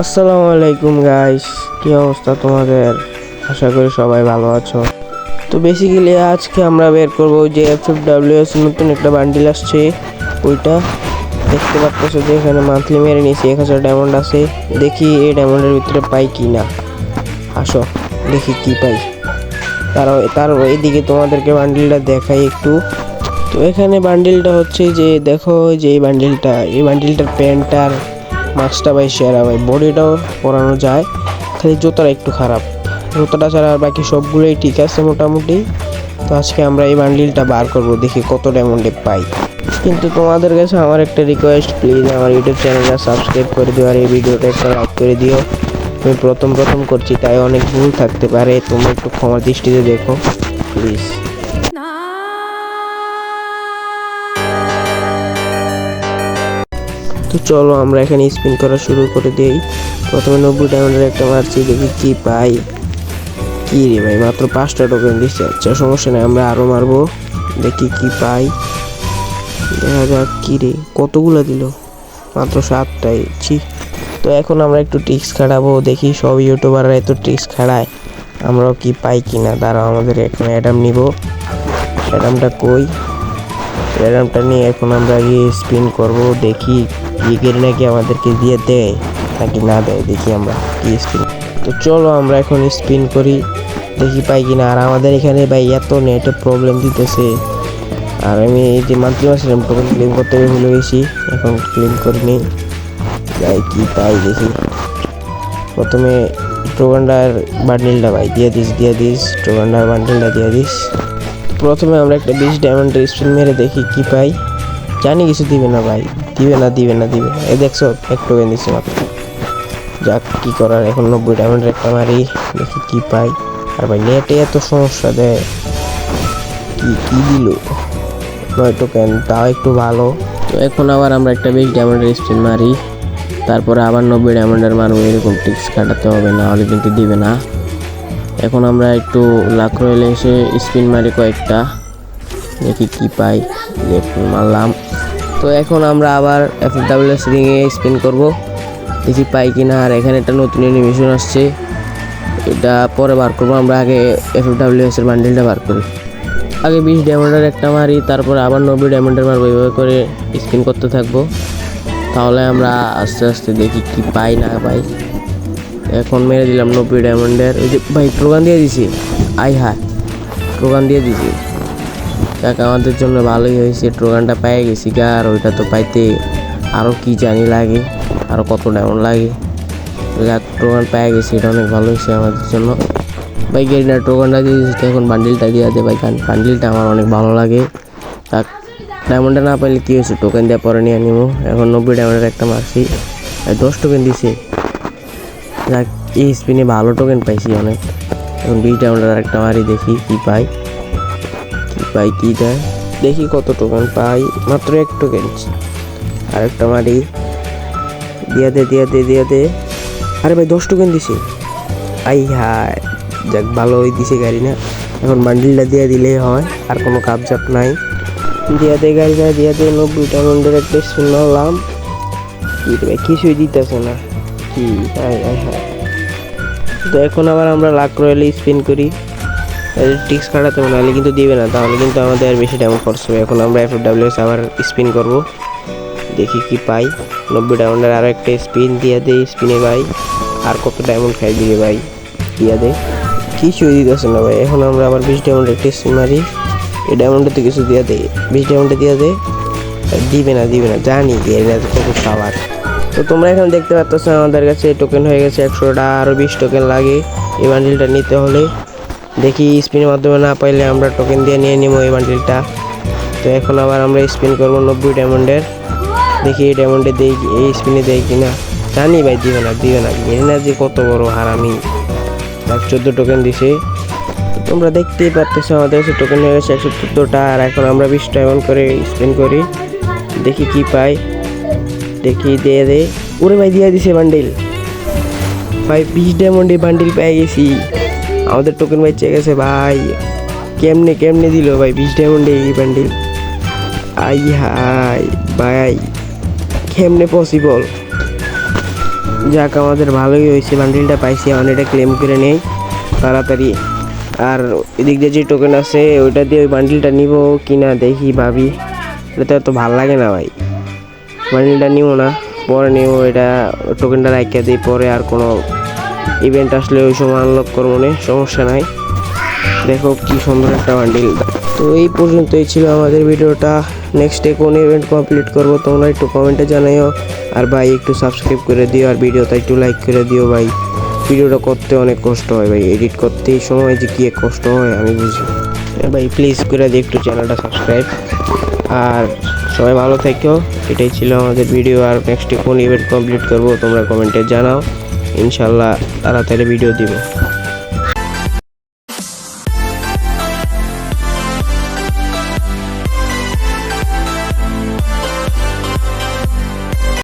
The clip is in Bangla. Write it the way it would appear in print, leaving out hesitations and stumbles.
আসসালামু আলাইকুম গাইস, কি অবস্থা তোমাদের? আশা করি সবাই ভালো আছো। তো বেসিক্যালি আজকে আমরা বের করবো যে FFWS নতুন একটা বান্ডিল আসছে, ওইটা দেখতে পাচ্ছ যে এখানে মান্থলি মেরে নিয়েছি 1000 ডায়মন্ড আছে। দেখি এই ডায়মন্ডের ভিতরে পাই কি না, আসো দেখি কি পাই। তার এইদিকে তোমাদেরকে বান্ডিলটা দেখাই একটু। তো এখানে বান্ডিলটা হচ্ছে যে দেখো যে এই বান্ডিলটার প্যান্টটার মাস্কটা ভাই সেরা ভাই, বডিটাও পরানো যায়, খালি জুতাটা একটু খারাপ। জুতাটা ছাড়া আর বাকি সবগুলোই ঠিক আছে মোটামুটি। তো আজকে আমরা এই বান্ডিলটা বার করব, দেখি কত ডায়মন্ডে পাই। কিন্তু তোমাদের কাছে আমার একটা রিকোয়েস্ট, প্লিজ আমার ইউটিউব চ্যানেলটা সাবস্ক্রাইব করে দিও আর এই ভিডিওটা একটা লাইক করে দিও। আমি প্রথম করছি, তাই অনেক ভুল থাকতে পারে, তোমরা একটু ক্ষমা দৃষ্টিতে দেখো প্লিজ। তো চলো আমরা এখানে স্পিন করা শুরু করে দেই। প্রথমে 90 ডায়মন্ডের একটা মারছি, দেখি কি পাই। কি রে ভাই, মাত্র 5টা টোকেন দিচ্ছে। আচ্ছা সমস্যা নেই, আমরা আরো মারবো, দেখি কি পাই। দেখা যাক কি রে, কতগুলো দিল, মাত্র 7টাই। ছি। তো এখন আমরা একটু ট্রিক্স খাটাবো, দেখি সব ইউটিউবাররা এত ট্রিক্স খাড়ায়, আমরাও কি পাই কিনা। দাঁড়াও, আমাদের এখন অ্যাডাম নিব। অ্যাডামটা কই? অ্যাডামটা নিয়ে এখন আমরা গিয়ে স্পিন করব, দেখি ইগের নাকি আমাদেরকে দিয়ে দেয় নাকি না দেয়, দেখি আমরা কি স্পিন। তো চলো আমরা এখন স্পিন করি, দেখি পাই কিনা। আর আমাদের এখানে ভাই এত নেটে প্রবলেম দিতেছে, আর আমি এই যে মান্থলি মাসের টোকেন ক্লেম করতে ভুলে গেছি, এখন ক্লেম করিনি। যাই কি পাই দেখি। প্রথমে টোকেনটার বান্ডিলটা ভাই দিয়ে দিস টোকেনটার বান্ডিলটা দিয়ে দিস। প্রথমে আমরা একটা 20 ডায়মন্ডের স্পিন মেরে দেখি কি পাই। জানি কিছু দিবে না ভাই, দিবে না। এই দেখছো এক টোকেন দিচ্ছে মাত্র। যাক কি করার, এখন 90 ডায়মন্ডের একটা মারি, দেখি কি পাই। আর ভাই নেটে এত সমস্যা দেয়, কি দিল 9 টোকেন, তাও একটু ভালো। তো এখন আবার আমরা একটা 20 ডায়মন্ডের স্পিন মারি, তারপরে আবার 90 ডায়মন্ডের মারবো। এরকম ট্রিক্স কাটাতে হবে, না হলে কিন্তু দিবে না। এখন আমরা একটু লাক রয়েলে এসে স্পিন মারি কয়েকটা, দেখি কি পাই। মারলাম। তো এখন আমরা আবার FFWS রিংয়ে স্পিন করব, দেখি পাই কিনা। আর এখানে একটা নতুন অ্যানিমেশন আসছে, এটা পরে বার করবো। আমরা আগে FFWS এর বান্ডিলটা বার করি। আগে 20 ডায়মন্ডের একটা মারি, তারপরে আবার 90 ডায়মন্ডের মারবো, এইভাবে করে স্পিন করতে থাকবো। তাহলে আমরা আস্তে আস্তে দেখি কি পাই না পাই। এখন মেরে দিলাম 90 ডায়মন্ডের। ওই যে ভাই টোকান দিয়ে দিছি, টোকান দিয়ে দিছি। যাক আমাদের জন্য ভালোই হয়েছে, টোকানটা পেয়ে গেছি গা। আর ওইটা তো পাইতে আরও কি জানি লাগে, আরও কত ডায়মন্ড লাগে। যাক টোকান পেয়ে গেছি, এটা অনেক ভালো হয়েছে আমাদের জন্য। ভাই গেরিনার টোকানটা দিয়ে দিচ্ছি, এখন বান্ডিলটা দিয়ে দে ভাই, কারণ বান্ডিলটা আমার অনেক ভালো লাগে। যাক ডায়মন্ডটা না পাইলে কী হয়েছে, টোকেন দেওয়া পরে নিয়ে নিব। এখন 90 ডায়মন্ডের একটা মারছি, 10 টোকেন দিছে। যাক এই স্পিনে ভালো টোকেন পাইছি অনেক। এখন 20 ডায়মন্ডের একটা মারি, দেখি কি পাই। কি দেয়, দেখি কত টোকেন পাই। মাত্র 1 টোকেন। আরেকটা মারি, দিয়া দে। আরে ভাই 10 টোকেন দিছে। হায়, যাক ভালোই দিছে গাড়ি না। এখন বান্ডিলটা দিয়ে দিলেই হয়, আর কোনো কাপজাপ নাই। দিয়া দে গাড়ি না, দিয়া দে। 90 ডায়মন্ডের একটা স্পিন মারলাম, কিছুই দিতেছে না। কি হায়। তো এখন আবার আমরা লাক রয়েলে স্পিন করি, ট্রিক্স কাটাতে হবে, নাহলে কিন্তু দিবে না, তাহলে কিন্তু আমাদের আর বেশি ডায়মন্ড খরচ হবে। এখন আমরা FFWS আবার স্পিন করব, দেখি কি পাই। 90 ডায়মন্ডের আরও একটা স্পিন দিয়ে দে। স্পিনে ভাই আর কত ডায়মন্ড খাই দিবে ভাই, দিয়ে দে। কিছুই দিতেছে না ভাই। এখন আমরা আবার 20 ডায়মন্ডের একটা স্পিন মারি, এই ডায়মন্ডে তো কিছু দিয়ে দে। 20 ডায়মন্ডে দিয়ে দে। দিবে না, জানি এর কত সাবার। তো তোমরা এখন দেখতে পাচ্ছ আমাদের কাছে টোকেন হয়ে গেছে 100টা, আরও 20 টোকেন লাগে এই বান্ডিলটা নিতে হলে। দেখি স্পিনের মাধ্যমে না পাইলে আমরা টোকেন দিয়ে নিয়ে নিব এই বান্ডিলটা। তো এখন আবার আমরা স্পিন করবো 90 ডায়মন্ডের, দেখি এই ডায়মন্ডে দেই, এই স্পিনে দেয় কিনা। জানি ভাই দিবে না। এর যে কত বড় হারামি, 14 টোকেন দিছে। তোমরা দেখতেই পাচ্ছ আমাদের কাছে টোকেন হয়ে গেছে 114টা। আর এখন আমরা 20 ডায়মন্ড করে স্পিন করি, দেখি কি পাই। দেখি দিয়ে দে। ওরে ভাই দিয়ে দিছে বান্ডিল ভাই, 20 ডায়মন্ডে বান্ডিল পেয়ে গেছি। আমাদের টোকেন বেঁচে গেছে ভাই। কেমনে দিল ভাই 20 ডায়মন্ডে এই বান্ডিল? হাই ভাই, কেমনে পসিবল? যাক আমাদের ভালোই হয়েছে, বান্ডিলটা পাইছি, এখন এটা ক্লেম করে নেই তাড়াতাড়ি। আর এদিক দিয়ে যে টোকেন আছে ওইটা দিয়ে ওই বান্ডিলটা নিব কিনা দেখি ভাবি। এটা তো ভালো লাগে না ভাই, বান্ডিলটা নিব না, পরে নিব। এটা টোকেনটা রাখিয়ে দিই, পরে আর কোনো ইভেন্ট আসলে ওই সময় আনলক করবো না, সমস্যা নাই। দেখো কি সুন্দর একটা বান্ডিল। তো এই পর্যন্তই ছিল আমাদের ভিডিওটা। নেক্সটে কোন ইভেন্ট কমপ্লিট করব তোমরা একটু কমেন্টে জানাইও। আর ভাই একটু সাবস্ক্রাইব করে দিও, আর ভিডিওটা একটু লাইক করে দিও ভাই। ভিডিওটা করতে অনেক কষ্ট হয় ভাই, এডিট করতে এই সময় যে কি এক কষ্ট হয় আমি বুঝি। ভাই প্লিজ করে দিও একটু চ্যানেলটা সাবস্ক্রাইব। আর সবাই ভালো থেকো, এটাই ছিল আমাদের ভিডিও। আর নেক্সটে কোন ইভেন্ট কমপ্লিট করব তোমরা কমেন্টে জানাও, ইনশাল্লাহ তাড়াতাড়ি ভিডিও দিব।